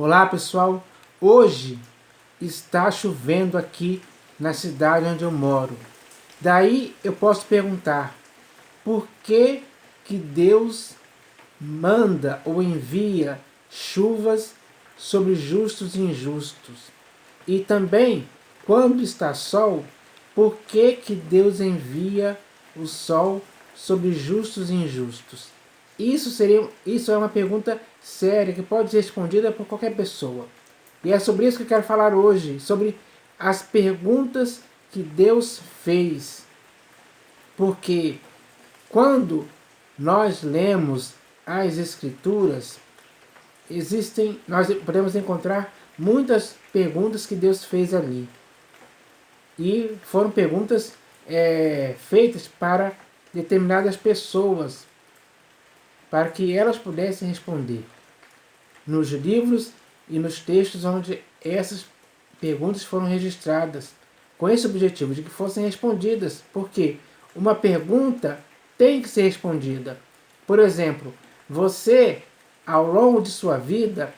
Olá pessoal, hoje está chovendo aqui na cidade onde eu moro. Daí eu posso perguntar, por que Deus manda ou envia chuvas sobre justos e injustos? E também, quando está sol, por que Deus envia o sol sobre justos e injustos? Isso é uma pergunta séria que pode ser respondida por qualquer pessoa. E é sobre isso que eu quero falar hoje, sobre as perguntas que Deus fez. Porque quando nós lemos as Escrituras, nós podemos encontrar muitas perguntas que Deus fez ali. E foram perguntas feitas para determinadas pessoas, para que elas pudessem responder. Nos livros e nos textos onde essas perguntas foram registradas, com esse objetivo de que fossem respondidas, porque uma pergunta tem que ser respondida. Por exemplo, você, ao longo de sua vida,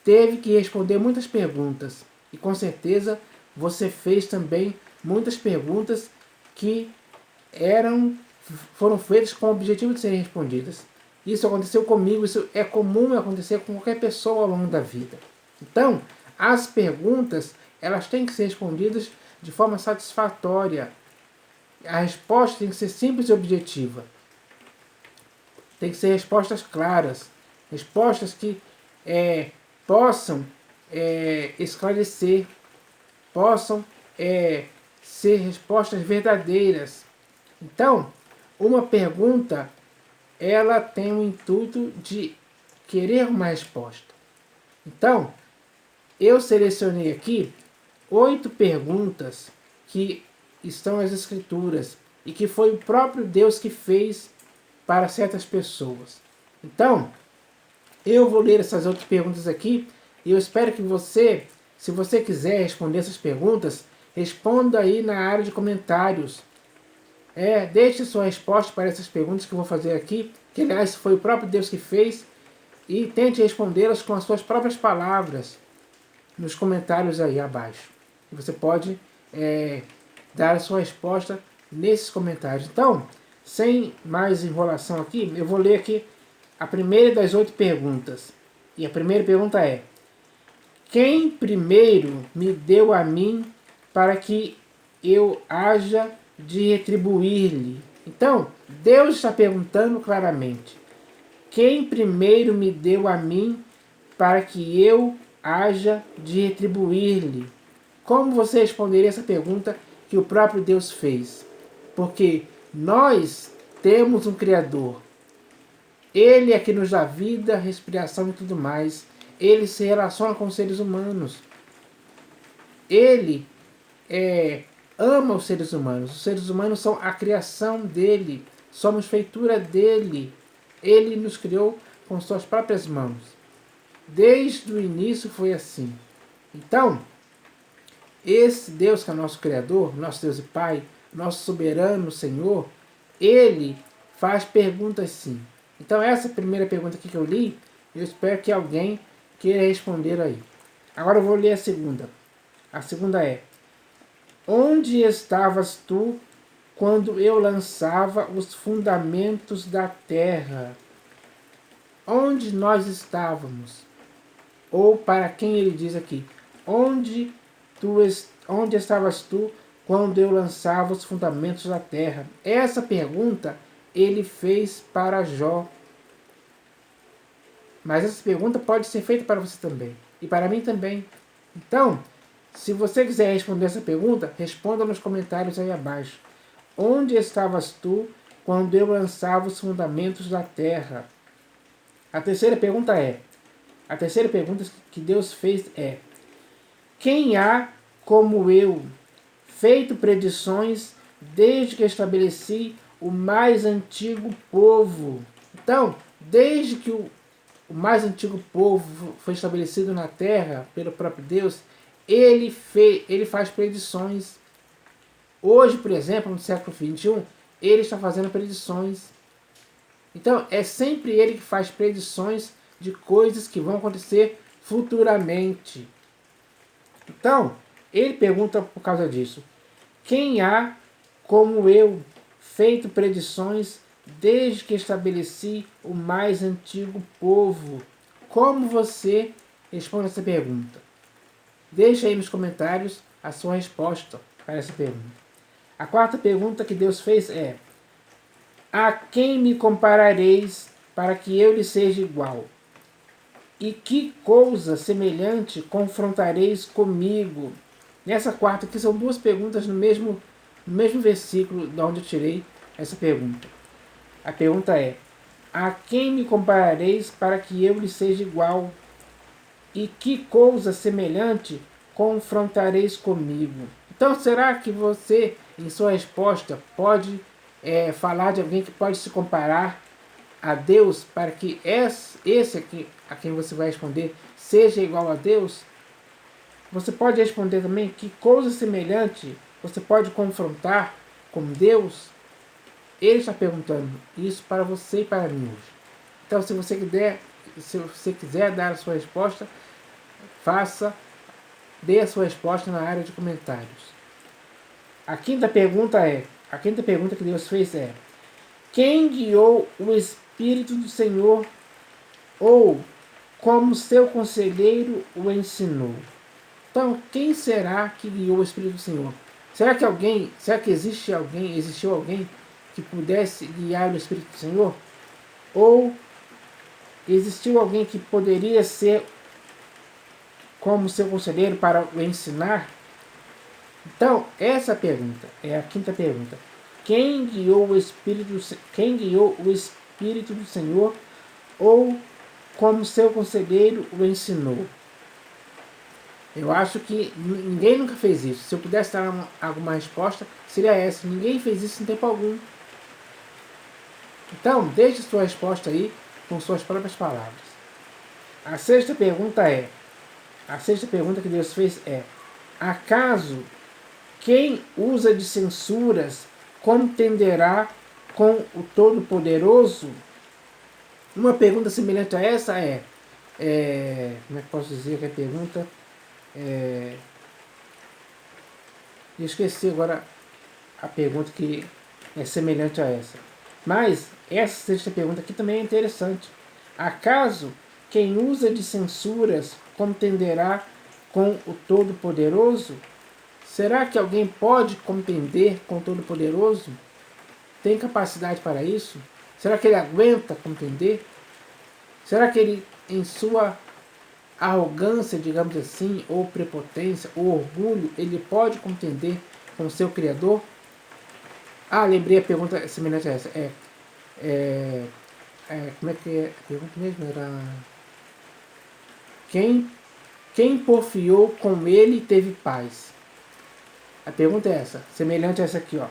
teve que responder muitas perguntas, e com certeza você fez também muitas perguntas que foram feitas com o objetivo de serem respondidas. Isso aconteceu comigo, isso é comum acontecer com qualquer pessoa ao longo da vida. Então, as perguntas, elas têm que ser respondidas de forma satisfatória. A resposta tem que ser simples e objetiva. Tem que ser respostas claras, respostas que possam esclarecer, possam ser respostas verdadeiras. Então, uma pergunta, ela tem o intuito de querer uma resposta. Então, eu selecionei aqui 8 perguntas que estão nas Escrituras e que foi o próprio Deus que fez para certas pessoas. Então, eu vou ler essas 8 perguntas aqui e eu espero que você, se você quiser responder essas perguntas, responda aí na área de comentários. Deixe sua resposta para essas perguntas que eu vou fazer aqui, que aliás foi o próprio Deus que fez, e tente respondê-las com as suas próprias palavras nos comentários aí abaixo. E você pode dar a sua resposta nesses comentários. Então, sem mais enrolação aqui, eu vou ler aqui a primeira das 8 perguntas. E a primeira pergunta é: quem primeiro me deu a mim para que eu haja de retribuir-lhe? Então, Deus está perguntando claramente: quem primeiro me deu a mim para que eu haja de retribuir-lhe? Como você responderia essa pergunta que o próprio Deus fez? Porque nós temos um Criador. Ele é que nos dá vida, respiração e tudo mais. Ele se relaciona com os seres humanos. Ele ama os seres humanos. Os seres humanos são a criação dele. Somos feitura dele. Ele nos criou com suas próprias mãos. Desde o início foi assim. Então, esse Deus que é nosso Criador, nosso Deus e Pai, nosso soberano Senhor, Ele faz perguntas sim. Então essa primeira pergunta aqui que eu li, eu espero que alguém queira responder aí. Agora eu vou ler a segunda. A segunda é: onde estavas tu quando eu lançava os fundamentos da terra? Onde nós estávamos? Ou para quem ele diz aqui: onde estavas tu quando eu lançava os fundamentos da terra? Essa pergunta ele fez para Jó. Mas essa pergunta pode ser feita para você também. E para mim também. Então, se você quiser responder essa pergunta, responda nos comentários aí abaixo. Onde estavas tu quando eu lançava os fundamentos da terra? A terceira pergunta que Deus fez é: quem há como eu, feito predições desde que estabeleci o mais antigo povo? Então, desde que o mais antigo povo foi estabelecido na terra pelo próprio Deus, ele faz predições. Hoje, por exemplo, no século XXI, ele está fazendo predições. Então, é sempre ele que faz predições de coisas que vão acontecer futuramente. Então, ele pergunta por causa disso. Quem há, como eu, feito predições desde que estabeleci o mais antigo povo? Como você responde essa pergunta? Deixa aí nos comentários a sua resposta para essa pergunta. A quarta pergunta que Deus fez é: a quem me comparareis para que eu lhe seja igual? E que coisa semelhante confrontareis comigo? Nessa quarta aqui são duas perguntas no mesmo versículo de onde eu tirei essa pergunta. A pergunta é: a quem me comparareis para que eu lhe seja igual? E que coisa semelhante confrontareis comigo? Então, será que você, em sua resposta, pode falar de alguém que pode se comparar a Deus para que esse aqui, a quem você vai responder, seja igual a Deus? Você pode responder também que coisa semelhante você pode confrontar com Deus? Ele está perguntando isso para você e para mim hoje. Então, se você quiser dar a sua resposta, dê a sua resposta na área de comentários. A quinta pergunta que Deus fez é: quem guiou o Espírito do Senhor, ou como seu conselheiro o ensinou? Então, quem será que guiou o Espírito do Senhor? Será que existiu alguém que pudesse guiar o Espírito do Senhor? Ou existiu alguém que poderia ser como seu conselheiro para o ensinar? Então, essa pergunta é a quinta pergunta. Quem guiou o Espírito do Senhor, ou como seu conselheiro o ensinou? Eu acho que ninguém nunca fez isso. Se eu pudesse dar alguma resposta, seria essa. Ninguém fez isso em tempo algum. Então, deixe sua resposta aí com suas próprias palavras. A sexta pergunta que Deus fez é: acaso quem usa de censuras contenderá com o Todo-Poderoso? Uma pergunta semelhante a essa como é que posso dizer que a pergunta? Eu esqueci agora a pergunta que é semelhante a essa. Mas essa sexta pergunta aqui também é interessante. Acaso quem usa de censuras contenderá com o Todo-Poderoso? Será que alguém pode contender com o Todo-Poderoso? Tem capacidade para isso? Será que ele aguenta contender? Será que ele, em sua arrogância, digamos assim, ou prepotência, ou orgulho, ele pode contender com o seu Criador? Lembrei a pergunta semelhante a essa. Como é que é? A pergunta mesmo era: quem porfiou com ele teve paz? A pergunta é essa, semelhante a essa aqui, ó.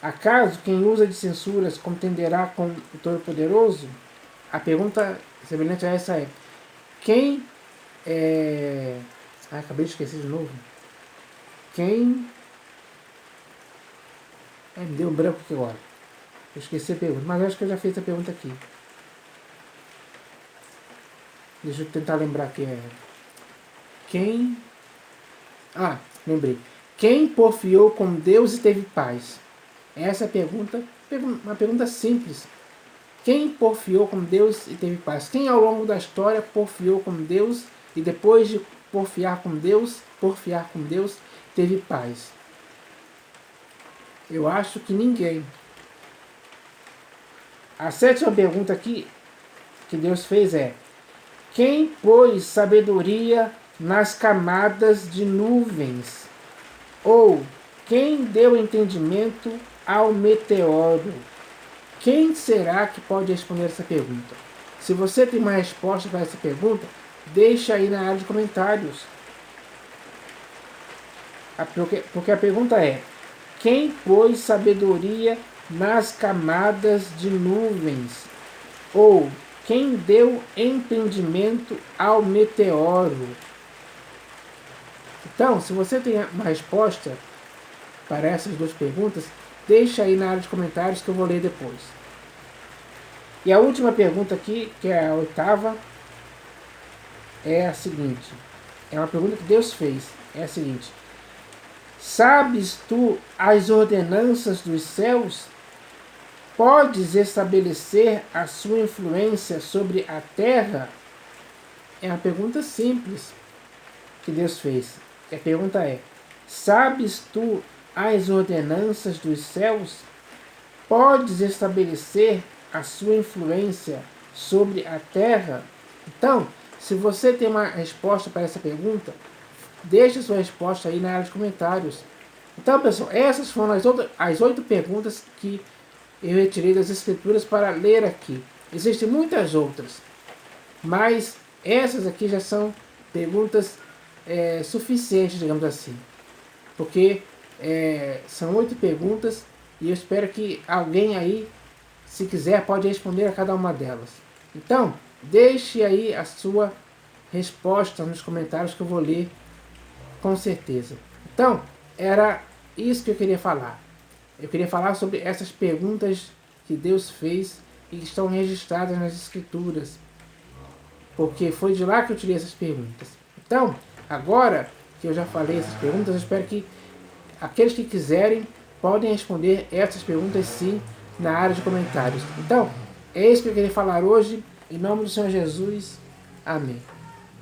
Acaso quem usa de censuras contenderá com o Todo-Poderoso? A pergunta semelhante a essa é: quem acabei de esquecer de novo. Me deu um branco aqui agora. Eu esqueci a pergunta, mas acho que eu já fiz a pergunta aqui. Deixa eu tentar lembrar aqui. Lembrei. Quem porfiou com Deus e teve paz? Essa é a pergunta, uma pergunta simples. Quem porfiou com Deus e teve paz? Quem ao longo da história porfiou com Deus e depois de porfiar com Deus, teve paz? Eu acho que ninguém. A sétima pergunta aqui que Deus fez é: quem pôs sabedoria nas camadas de nuvens? Ou quem deu entendimento ao meteoro? Quem será que pode responder essa pergunta? Se você tem uma resposta para essa pergunta, deixa aí na área de comentários. Porque a pergunta é: quem pôs sabedoria nas camadas de nuvens? Ou quem deu entendimento ao meteoro? Então, se você tem uma resposta para essas duas perguntas, deixa aí na área de comentários que eu vou ler depois. E a última pergunta aqui, que é a oitava, é a seguinte, é uma pergunta que Deus fez, é a seguinte: sabes tu as ordenanças dos céus? Podes estabelecer a sua influência sobre a terra? É uma pergunta simples que Deus fez. A pergunta é: sabes tu as ordenanças dos céus? Podes estabelecer a sua influência sobre a terra? Então, se você tem uma resposta para essa pergunta, deixe sua resposta aí na área de comentários. Então, pessoal, essas foram as 8 perguntas que eu retirei das escrituras para ler aqui. Existem muitas outras, mas essas aqui já são perguntas suficientes, digamos assim. Porque são 8 perguntas e eu espero que alguém aí, se quiser, pode responder a cada uma delas. Então, deixe aí a sua resposta nos comentários que eu vou ler com certeza. Então, era isso que eu queria falar. Eu queria falar sobre essas perguntas que Deus fez e que estão registradas nas Escrituras. Porque foi de lá que eu tirei essas perguntas. Então, agora que eu já falei essas perguntas, eu espero que aqueles que quiserem podem responder essas perguntas sim na área de comentários. Então, é isso que eu queria falar hoje. Em nome do Senhor Jesus. Amém.